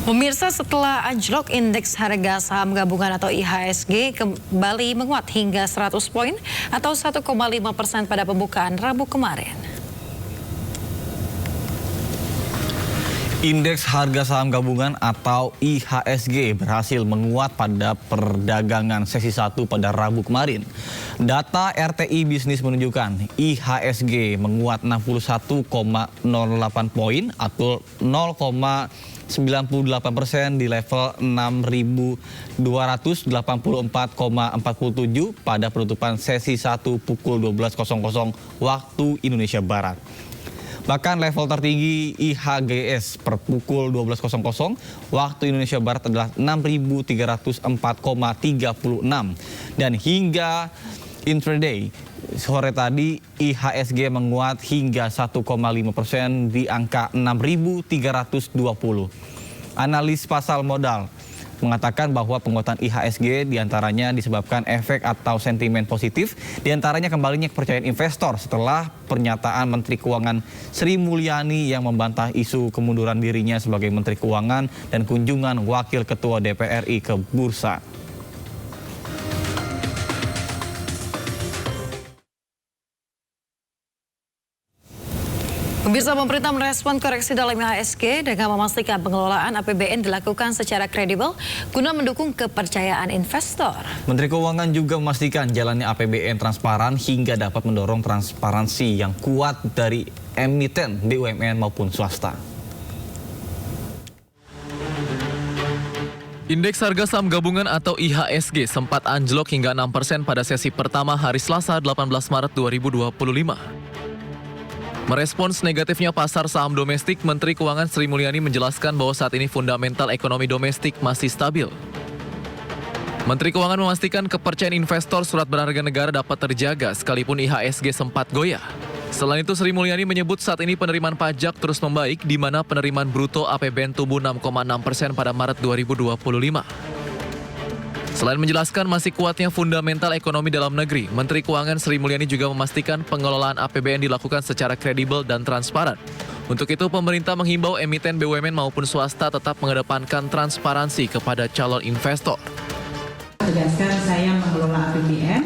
Pemirsa, setelah anjlok, indeks harga saham gabungan atau IHSG kembali menguat hingga 100 poin atau 1,5% pada pembukaan Rabu kemarin. Indeks harga saham gabungan atau IHSG berhasil menguat pada perdagangan sesi 1 pada Rabu kemarin. Data RTI Bisnis menunjukkan IHSG menguat 61,08 poin atau 0,98% di level 6.284,47 pada penutupan sesi 1 pukul 12.00 waktu Indonesia Barat. Bahkan level tertinggi IHGS per pukul 12.00 waktu Indonesia Barat adalah 6.304,36 dan hingga intraday sore tadi IHSG menguat hingga 1,5% di angka 6.320. Analis pasar modal mengatakan bahwa penguatan IHSG diantaranya disebabkan efek atau sentimen positif, diantaranya kembalinya kepercayaan investor setelah pernyataan Menteri Keuangan Sri Mulyani yang membantah isu kemunduran dirinya sebagai Menteri Keuangan dan kunjungan Wakil Ketua DPR RI ke bursa. Pemirsa, pemerintah merespon koreksi dalam IHSG dengan memastikan pengelolaan APBN dilakukan secara kredibel guna mendukung kepercayaan investor. Menteri Keuangan juga memastikan jalannya APBN transparan hingga dapat mendorong transparansi yang kuat dari emiten BUMN maupun swasta. Indeks harga saham gabungan atau IHSG sempat anjlok hingga 6% pada sesi pertama hari Selasa 18 Maret 2025. Merespons negatifnya pasar saham domestik, Menteri Keuangan Sri Mulyani menjelaskan bahwa saat ini fundamental ekonomi domestik masih stabil. Menteri Keuangan memastikan kepercayaan investor surat berharga negara dapat terjaga sekalipun IHSG sempat goyah. Selain itu, Sri Mulyani menyebut saat ini penerimaan pajak terus membaik di mana penerimaan bruto APBN tumbuh 6,6% pada Maret 2025. Selain menjelaskan masih kuatnya fundamental ekonomi dalam negeri, Menteri Keuangan Sri Mulyani juga memastikan pengelolaan APBN dilakukan secara kredibel dan transparan. Untuk itu, pemerintah menghimbau emiten BUMN maupun swasta tetap mengedepankan transparansi kepada calon investor. Tegaskan saya mengelola APBN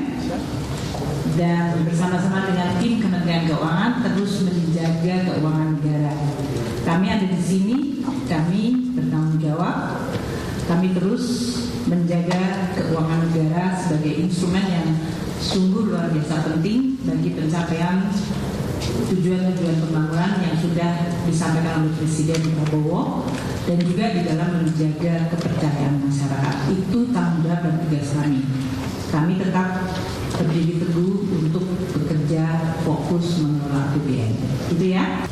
dan bersama-sama dengan tim Kementerian Keuangan terus menjaga keuangan negara. Kami ada di sini, kami bertanggung jawab, kami terus menjaga keuangan negara sebagai instrumen yang sungguh luar biasa penting bagi pencapaian tujuan-tujuan pembangunan yang sudah disampaikan oleh Presiden Prabowo dan juga di dalam menjaga kepercayaan masyarakat. Itu tanggung jawab dan tugas kami. Kami tetap berdiri teguh untuk bekerja fokus mengelola APBN. Itu ya.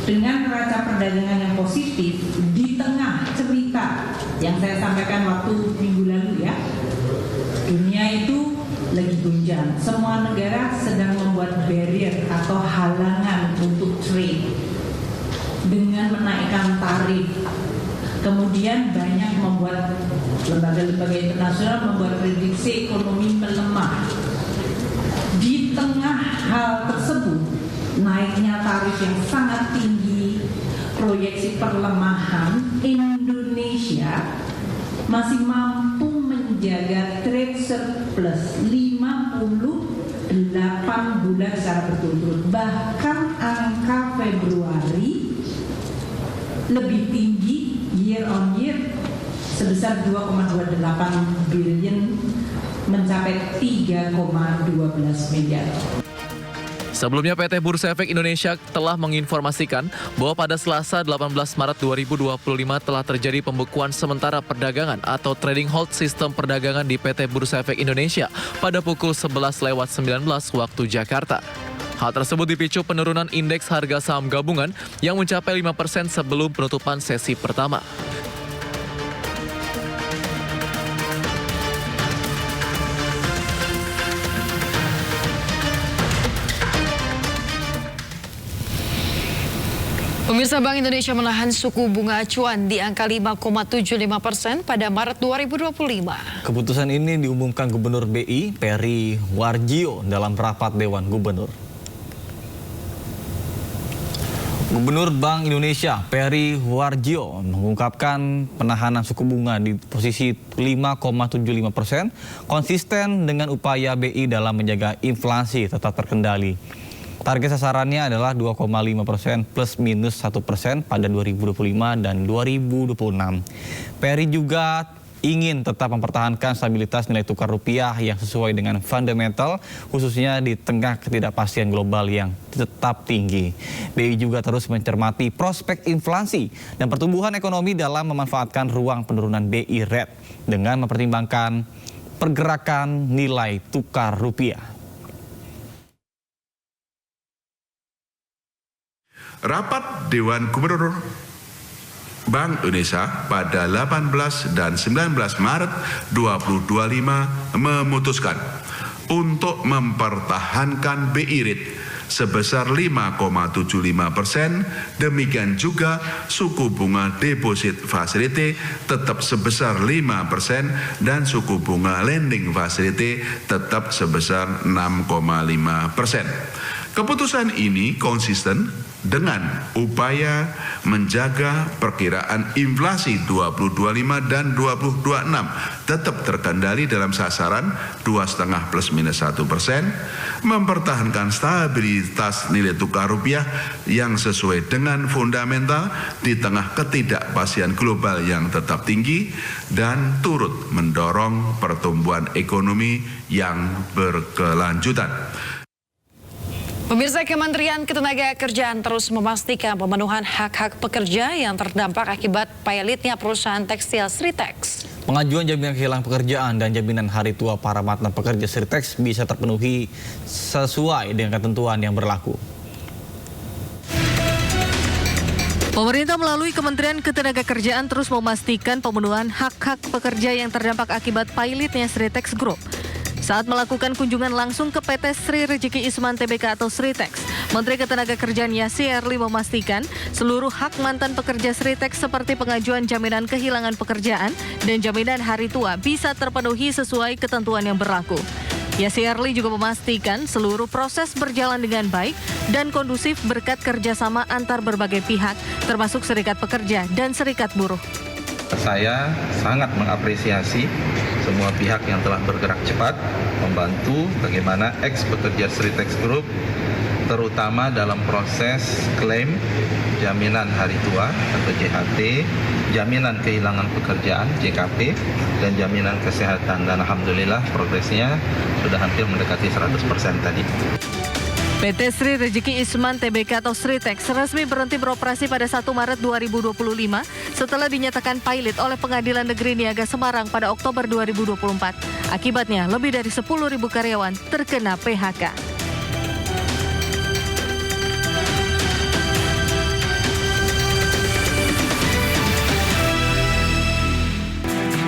Dengan neraca perdagangan yang positif di tengah cerita yang saya sampaikan waktu minggu lalu ya, dunia itu lagi gonjang. Semua negara sedang membuat barrier atau halangan untuk trade dengan menaikkan tarif. Kemudian banyak membuat lembaga-lembaga internasional membuat prediksi ekonomi melemah. Di tengah hal tersebut, naiknya tarif yang sangat tinggi, proyeksi perlemahan, Indonesia masih mampu menjaga trade surplus 58 bulan secara berturut-turut. Bahkan angka Februari lebih tinggi year on year sebesar 2,28 billion mencapai 3,12 miliar. Sebelumnya PT Bursa Efek Indonesia telah menginformasikan bahwa pada Selasa 18 Maret 2025 telah terjadi pembekuan sementara perdagangan atau trading hold sistem perdagangan di PT Bursa Efek Indonesia pada pukul 11:19 waktu Jakarta. Hal tersebut dipicu penurunan indeks harga saham gabungan yang mencapai 5% sebelum penutupan sesi pertama. Pemirsa, Bank Indonesia menahan suku bunga acuan di angka 5,75% pada Maret 2025. Keputusan ini diumumkan Gubernur BI Peri Warjio dalam rapat Dewan Gubernur. Gubernur Bank Indonesia Peri Warjio mengungkapkan penahanan suku bunga di posisi 5,75% konsisten dengan upaya BI dalam menjaga inflasi tetap terkendali. Target sasarannya adalah 2,5% plus minus 1% pada 2025 dan 2026. Peri juga ingin tetap mempertahankan stabilitas nilai tukar rupiah yang sesuai dengan fundamental, khususnya di tengah ketidakpastian global yang tetap tinggi. BI juga terus mencermati prospek inflasi dan pertumbuhan ekonomi dalam memanfaatkan ruang penurunan BI rate dengan mempertimbangkan pergerakan nilai tukar rupiah. Rapat Dewan Gubernur Bank Indonesia pada 18 dan 19 Maret 2025 memutuskan untuk mempertahankan BI rate sebesar 5,75%, demikian juga suku bunga deposit facility tetap sebesar 5% dan suku bunga lending facility tetap sebesar 6,5%. Keputusan ini konsisten dengan upaya menjaga perkiraan inflasi 2025 dan 2026 tetap terkendali dalam sasaran 2,5 plus minus 1%, mempertahankan stabilitas nilai tukar rupiah yang sesuai dengan fundamental di tengah ketidakpastian global yang tetap tinggi, dan turut mendorong pertumbuhan ekonomi yang berkelanjutan. Pemirsa, Kementerian Ketenagakerjaan terus memastikan pemenuhan hak-hak pekerja yang terdampak akibat pilotnya perusahaan tekstil Sritex. Pengajuan jaminan kehilangan pekerjaan dan jaminan hari tua para mantan pekerja Sritex bisa terpenuhi sesuai dengan ketentuan yang berlaku. Pemerintah melalui Kementerian Ketenagakerjaan terus memastikan pemenuhan hak-hak pekerja yang terdampak akibat pilotnya Sritex Group. Saat melakukan kunjungan langsung ke PT Sri Rejeki Isman Tbk atau Sritex, Menteri Ketenagakerjaan Yassi-Erli memastikan seluruh hak mantan pekerja Sritex seperti pengajuan jaminan kehilangan pekerjaan dan jaminan hari tua bisa terpenuhi sesuai ketentuan yang berlaku. Yassi-Erli juga memastikan seluruh proses berjalan dengan baik dan kondusif berkat kerjasama antar berbagai pihak, termasuk serikat pekerja dan serikat buruh. Saya sangat mengapresiasi semua pihak yang telah bergerak cepat membantu bagaimana ex-pekerja Sritex Group terutama dalam proses klaim jaminan hari tua atau JHT, jaminan kehilangan pekerjaan JKP, dan jaminan kesehatan. Dan alhamdulillah progresnya sudah hampir mendekati 100% tadi. PT Sri Rejeki Isman Tbk atau Sritex resmi berhenti beroperasi pada 1 Maret 2025 setelah dinyatakan pilot oleh Pengadilan Negeri Niaga Semarang pada Oktober 2024. Akibatnya lebih dari 10.000 karyawan terkena PHK.